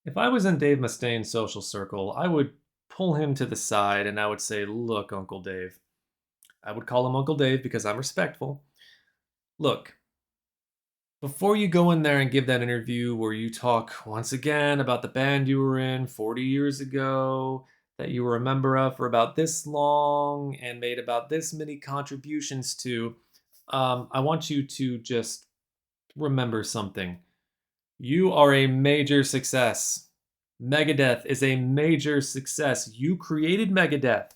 If I was in Dave Mustaine's social circle, I would pull him to the side and I would say, "Look, Uncle Dave." I would call him Uncle Dave because I'm respectful. "Look, before you go in there and give that interview where you talk once again about the band you were in 40 years ago, that you were a member of for about this long and made about this many contributions to, I want you to just remember something. You are a major success. Megadeth is a major success. You created Megadeth.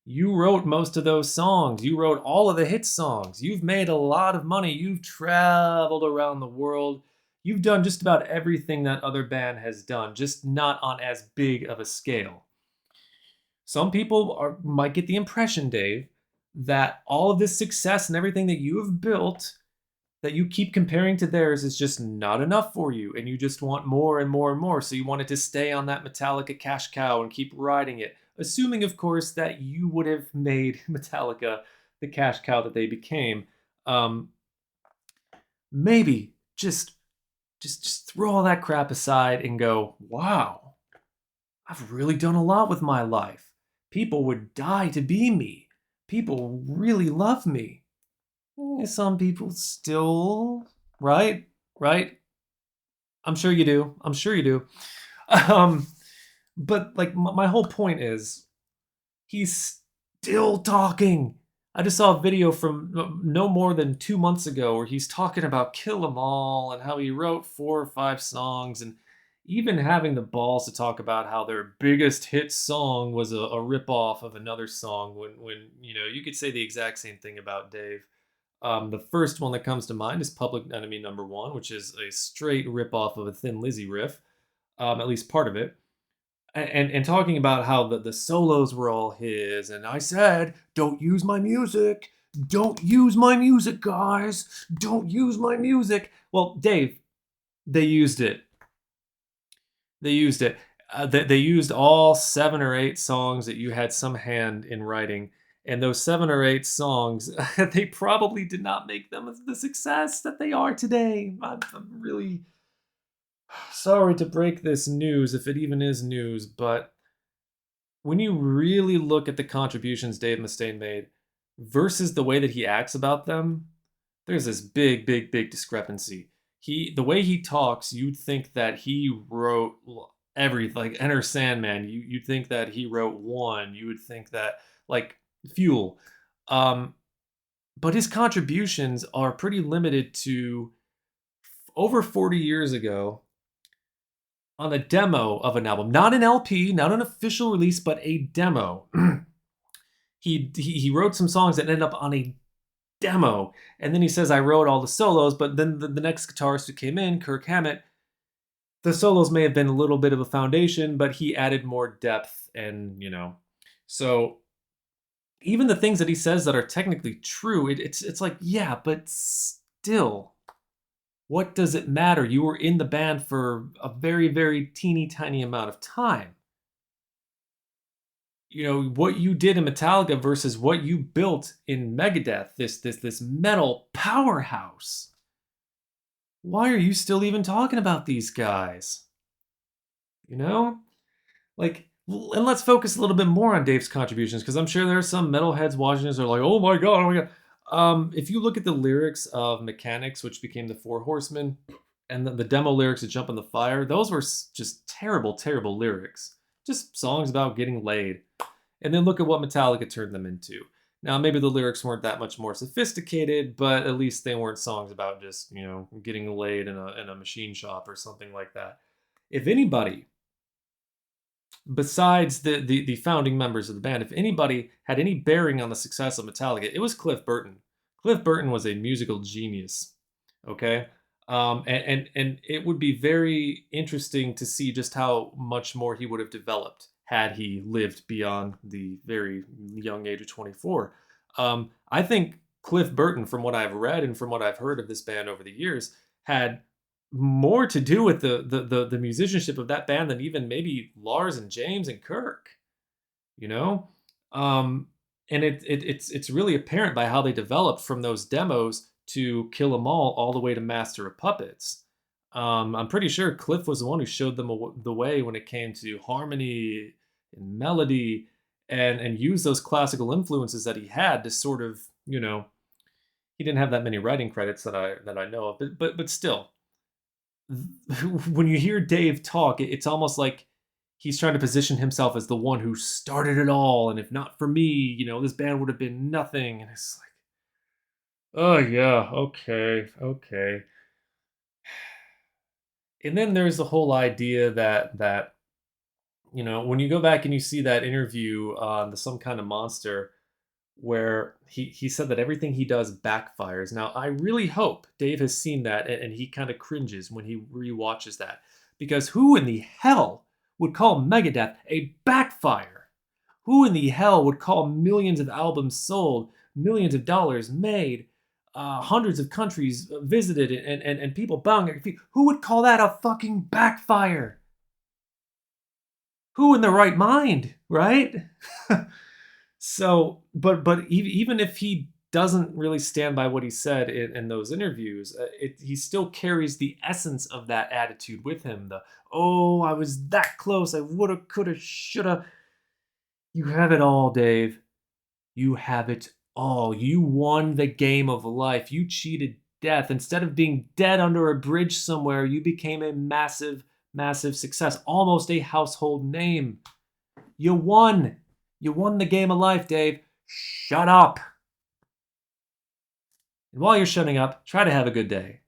You wrote most of those songs. You wrote all of the hit songs. You've made a lot of money. You've traveled around the world. You've done just about everything that other band has done, just not on as big of a scale. Some people might get the impression, Dave, that all of this success and everything that you have built that you keep comparing to theirs is just not enough for you, and you just want more and more and more. So you want it to stay on that Metallica cash cow and keep riding it, assuming, of course, that you would have made Metallica the cash cow that they became. Um, maybe just throw all that crap aside and go, wow, I've really done a lot with my life. People would die to be me. People really love me. Some people still, right? Right? I'm sure you do. I'm sure you do. Um, but like my whole point is, he's still talking. I just saw a video from no more than 2 months ago where he's talking about Kill 'Em All and how he wrote 4 or 5 songs, and even having the balls to talk about how their biggest hit song was a ripoff of another song. When you could say the exact same thing about Dave. The first one that comes to mind is Public Enemy Number One, which is a straight ripoff of a Thin Lizzy riff, at least part of it. And talking about how the solos were all his, and I said, "Don't use my music, don't use my music, guys, don't use my music." Well, Dave, they used it. They used it. They used all 7 or 8 songs that you had some hand in writing, and those 7 or 8 songs, they probably did not make them the success that they are today. I'm really sorry to break this news, if it even is news, but when you really look at the contributions Dave Mustaine made versus the way that he acts about them, there's this big, big, big discrepancy. The way he talks, you'd think that he wrote everything, like Enter Sandman. You'd think that he wrote One. You would think that like Fuel. Um, but his contributions are pretty limited to over 40 years ago on a demo of an album, not an LP, not an official release, but a demo. He wrote some songs that ended up on a demo, and then he says I wrote all the solos. But then the next guitarist who came in, Kirk Hammett, the solos may have been a little bit of a foundation, but he added more depth, and so even the things that he says that are technically true, it's like, yeah, but still, what does it matter? You were in the band for a very, very teeny tiny amount of time. What you did in Metallica versus what you built in Megadeth, this metal powerhouse. Why are you still even talking about these guys? You know? And let's focus a little bit more on Dave's contributions, because I'm sure there are some metalheads watching this who are like, oh my god, oh my god. If you look at the lyrics of Mechanics, which became the Four Horsemen, and the demo lyrics of Jump in the Fire, those were just terrible, terrible lyrics. Just songs about getting laid. And then look at what Metallica turned them into. Now, maybe the lyrics weren't that much more sophisticated, but at least they weren't songs about just, getting laid in a machine shop or something like that. If anybody, besides the founding members of the band, if anybody had any bearing on the success of Metallica, it was Cliff Burton. Cliff Burton was a musical genius. Okay. And it would be very interesting to see just how much more he would have developed had he lived beyond the very young age of 24. I think Cliff Burton, from what I've read and from what I've heard of this band over the years, had more to do with the musicianship of that band than even maybe Lars and James and Kirk. You know, and it's really apparent by how they developed from those demos to Kill 'Em All the way to Master of Puppets. I'm pretty sure Cliff was the one who showed them the way when it came to harmony and melody, and used those classical influences that he had to sort of, he didn't have that many writing credits that I know of, but still, when you hear Dave talk, it's almost like he's trying to position himself as the one who started it all, and if not for me, this band would have been nothing. And it's like, oh yeah, okay, okay. And then there's the whole idea that when you go back and you see that interview on the Some Kind of Monster, where he said that everything he does backfires. Now, I really hope Dave has seen that, and he kind of cringes when he rewatches that, because who in the hell would call Megadeth a backfire? Who in the hell would call millions of albums sold, millions of dollars made, hundreds of countries visited, and people bowing at your feet? Who would call that a fucking backfire? Who in the right mind, right? So, but even if he doesn't really stand by what he said in those interviews, he still carries the essence of that attitude with him. Oh, I was that close. I woulda, coulda, shoulda. You have it all, Dave. You have it all. You won the game of life. You cheated death. Instead of being dead under a bridge somewhere, you became a massive, massive success, almost a household name. You won. You won the game of life, Dave. Shut up. And while you're shutting up, try to have a good day.